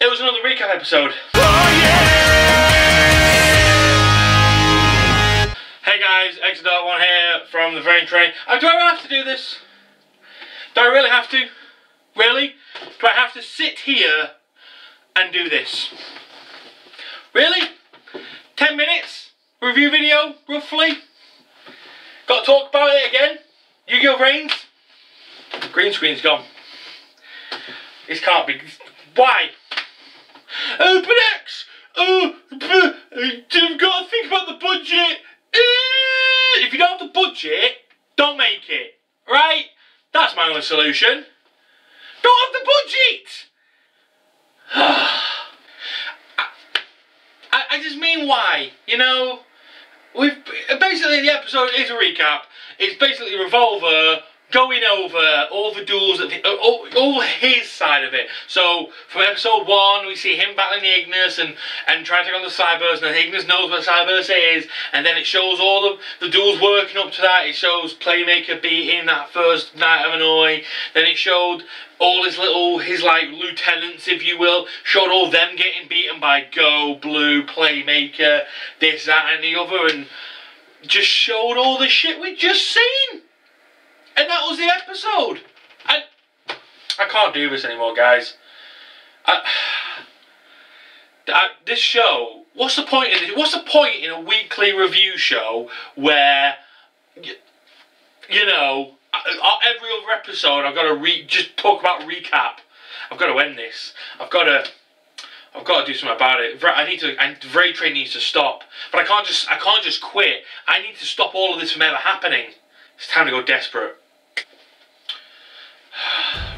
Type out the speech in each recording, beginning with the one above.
It was another recap episode. Oh yeah! Hey guys, xthedarkone here from the Vrain Train. Do I really have to do this? Do I really have to? Really? Do I have to sit here and do this? Really? 10 minutes? Review video, roughly? Got to talk about it again? Yu-Gi-Oh! Vrains? Green screen's gone. This can't be. Why? But X! You've got to think about the budget. If you don't have the budget, don't make it. Right? That's my only solution. Don't have the budget! I just mean why, you know? Basically the episode is a recap. It's basically Revolver going over all the duels, all his side of it. So from episode 1 we see him battling the Ignis and trying to take on the Cyberse, and the Ignis knows what Cyberse is, and then it shows all the duels working up to that. It shows Playmaker beating that first Knight of Annoy, then it showed all his like lieutenants, if you will, showed all them getting beaten by Go, Blue, Playmaker, this, that and the other, and just showed all the shit we'd just seen. And that was the episode. I can't do this anymore, guys. This show. What's the point of this? What's the point in a weekly review show where, you know, every other episode I've got to just talk about recap. I've got to end this. I've got to do something about it. Vrain Train needs to stop. But I can't just quit. I need to stop all of this from ever happening. It's time to go desperate.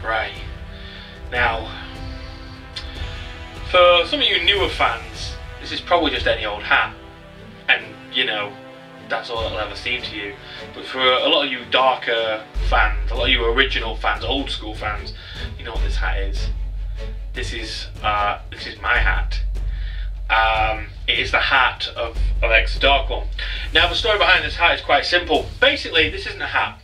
Right. Now, for some of you newer fans, this is probably just any old hat. And, you know, that's all it'll ever seem to you. But for a lot of you darker fans, a lot of you original fans, old school fans, you know what this hat is. This is my hat. It is the hat of xthedarkone. Now the story behind this hat is quite simple. Basically, this isn't a hat.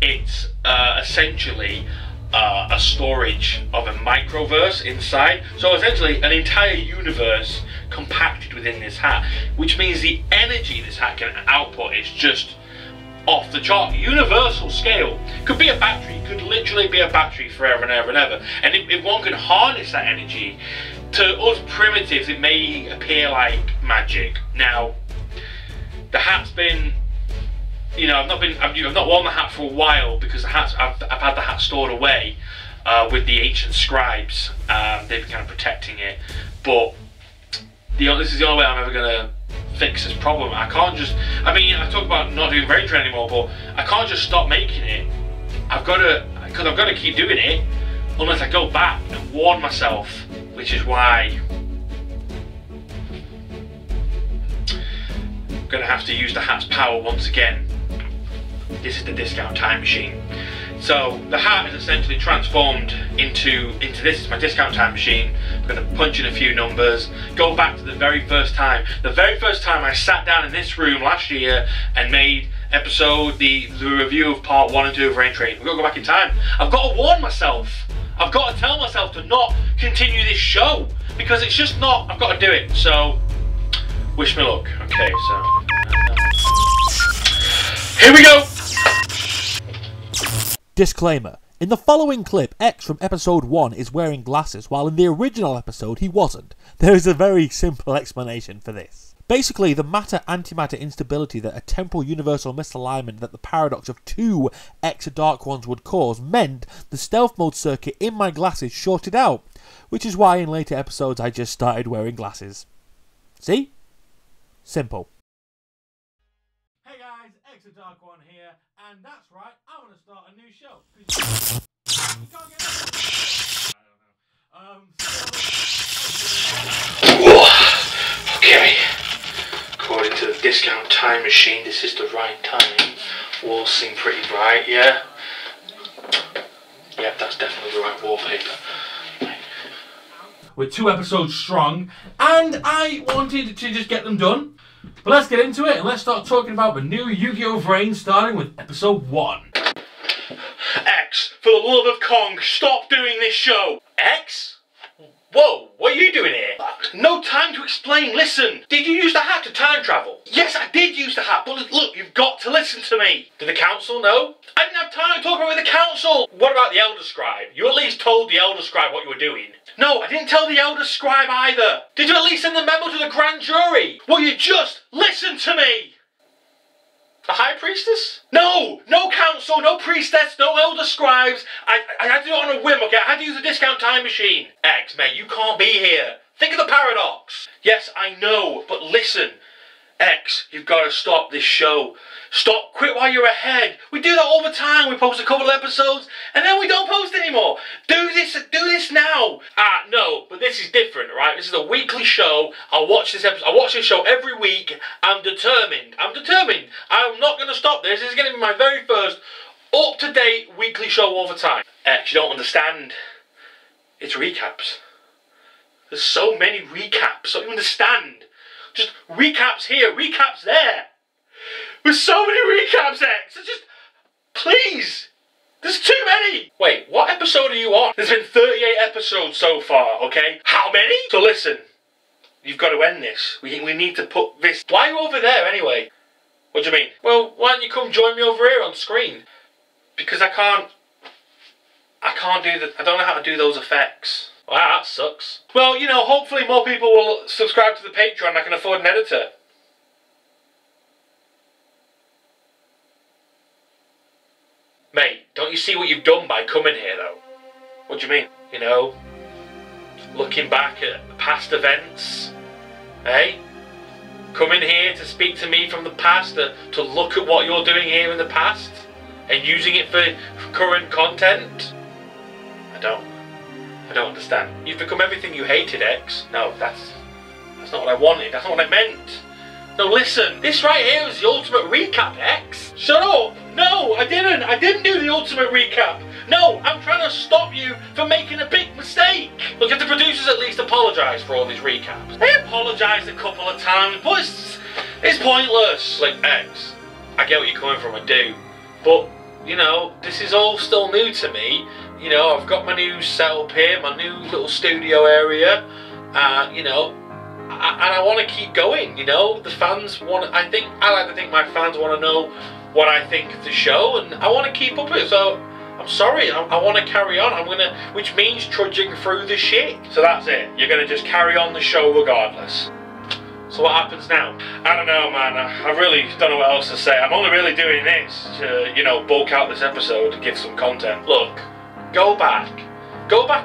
It's essentially a storage of a microverse inside. So essentially an entire universe compacted within this hat, which means the energy this hat can output is just off the chart, universal scale. Could be a battery, could literally be a battery forever and ever and ever. And if one can harness that energy, to us primitives it may appear like magic. Now, the hat's been, you know, I've not worn the hat for a while because I've had the hat stored away with the ancient scribes. They've been kind of protecting it, but this is the only way I'm ever gonna fix this problem. I can't just, I mean, I talk about not doing Vrain Train anymore, but I can't just stop making it. I've got to keep doing it unless I go back and warn myself, which is why I'm gonna have to use the hat's power once again. This is the discount time machine. So the hat is essentially transformed into this is my discount time machine. I'm going to punch in a few numbers, go back to the very first time. The very first time I sat down in this room last year and made the review of part 1 and 2 of Vrain Train. We've got to go back in time. I've got to warn myself. I've got to tell myself to not continue this show because it's just not. I've got to do it. So wish me luck. Okay, so here we go. Disclaimer. In the following clip, X from episode 1 is wearing glasses, while in the original episode he wasn't. There is a very simple explanation for this. Basically, the matter-antimatter instability that a temporal universal misalignment that the paradox of 2 xthedarkones would cause meant the stealth mode circuit in my glasses shorted out, which is why in later episodes I just started wearing glasses. See? Simple. Hey guys, xthedarkone here, and that's right, I want to start a new show. You can't get I don't know. Okay, according to the discount time machine, this is the right time. Walls seem pretty bright, yeah? Yep, that's definitely the right wallpaper. We're 2 episodes strong, and I wanted to just get them done. But let's get into it and let's start talking about the new Yu-Gi-Oh! Vrain, starting with episode 1. X, for the love of Kong, stop doing this show! X? Whoa, what are you doing here? No time to explain, listen. Did you use the hat to time travel? Yes, I did use the hat, but look, you've got to listen to me. Did the council know? I didn't have time to talk about it with the council. What about the Elder Scribe? You at least told the Elder Scribe what you were doing. No, I didn't tell the Elder Scribe either. Did you at least send the memo to the Grand Jury? Will you just listen to me? The High Priestess? No! No council, no priestess, no elder scribes. I had to do it on a whim, okay? I had to use a discount time machine. X, mate, you can't be here. Think of the paradox. Yes, I know, but listen. X, you've got to stop this show. Stop, quit while you're ahead. We do that all the time. We post a couple of episodes and then we don't post anymore. Do this now. No, but this is different, right? This is a weekly show. I'll watch this episode. I watch this show every week. I'm determined. I'm not going to stop this. This is going to be my very first up-to-date weekly show all the time. X, you don't understand. It's recaps. There's so many recaps. Don't you understand? Just recaps here, recaps there. There's so many recaps, X. It's just, please. There's too many. Wait, what episode are you on? There's been 38 episodes so far, okay? How many? So listen, you've got to end this. We need to put this... Why are you over there anyway? What do you mean? Well, why don't you come join me over here on screen? Because I can't do the... I don't know how to do those effects. Wow, that sucks. Well, you know, hopefully more people will subscribe to the Patreon and I can afford an editor. Mate, don't you see what you've done by coming here, though? What do you mean? You know, looking back at past events, eh? Coming here to speak to me from the past, to look at what you're doing here in the past, and using it for current content? I don't understand. You've become everything you hated, X. No, that's not what I wanted. That's not what I meant. No, listen. This right here is the ultimate recap, X. Shut up. No, I didn't. I didn't do the ultimate recap. No, I'm trying to stop you from making a big mistake. Look, if the producers at least apologise for all these recaps. They apologised a couple of times, but it's pointless. Like, X, I get what you're coming from, I do. But, you know, this is all still new to me. You know, I've got my new setup here, my new little studio area, you know, and I want to keep going, you know. The fans want, I like to think my fans want to know what I think of the show, and I want to keep up with it, so I'm sorry, I want to carry on. Which means trudging through the shit. So that's it, you're going to just carry on the show regardless. So what happens now? I don't know, man. I really don't know what else to say. I'm only really doing this to, you know, bulk out this episode to give some content. Look. Go back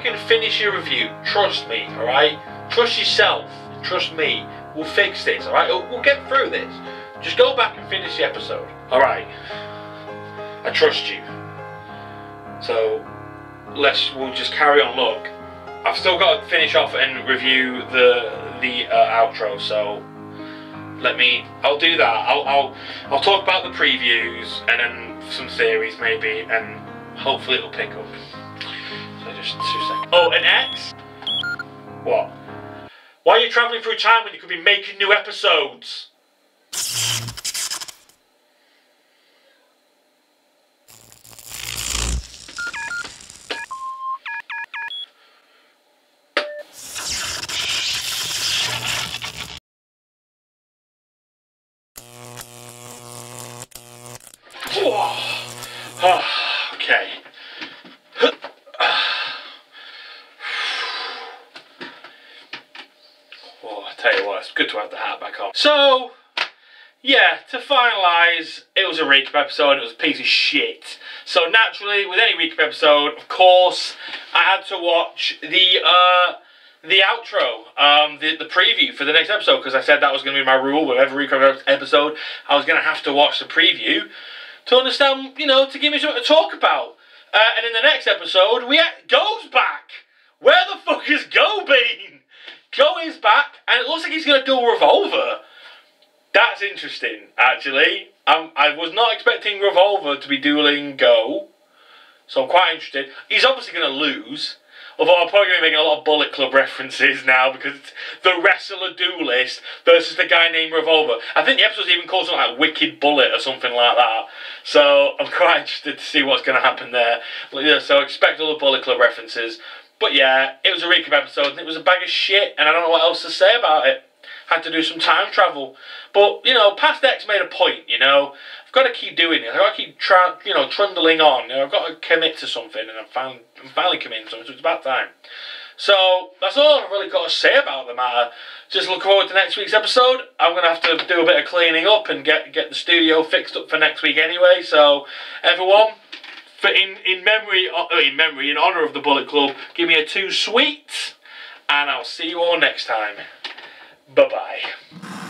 and finish your review. Trust me, alright? Trust yourself. Trust me. We'll fix this, alright? We'll get through this. Just go back and finish the episode. Alright. I trust you. So, we'll just carry on. Look, I've still got to finish off and review the outro, so I'll do that. I'll talk about the previews and then some theories maybe, and hopefully it'll pick up. So just 2 seconds. Oh, an X? What? Why are you travelling through time when you could be making new episodes? Okay. Well, I tell you what, it's good to have the hat back on. So, yeah, to finalise, it was a recap episode, it was a piece of shit. So naturally, with any recap episode, of course, I had to watch the outro, the preview for the next episode, because I said that was going to be my rule with every recap episode. I was going to have to watch the preview to understand, you know, to give me something to talk about. And in the next episode, Go's back! Where the fuck has Go been? Go is back, and it looks like he's going to do a revolver. That's interesting, actually. I was not expecting Revolver to be dueling Go, so I'm quite interested. He's obviously going to lose, although I'm probably going to be making a lot of Bullet Club references now, because it's the wrestler duelist versus the guy named Revolver. I think the episode's even called something like Wicked Bullet or something like that, so I'm quite interested to see what's going to happen there. So expect all the Bullet Club references. But yeah, it was a recap episode, and it was a bag of shit, and I don't know what else to say about it. Had to do some time travel. But, you know, Past X made a point, you know. I've got to keep doing it. I've got to keep, trundling on. You know, I've got to commit to something, and I'm finally committing to something, so it's about time. So, that's all I've really got to say about the matter. Just look forward to next week's episode. I'm going to have to do a bit of cleaning up and get the studio fixed up for next week anyway. So, everyone, in honour of the Bullet Club, give me a 2 sweet, and I'll see you all next time. Bye-bye.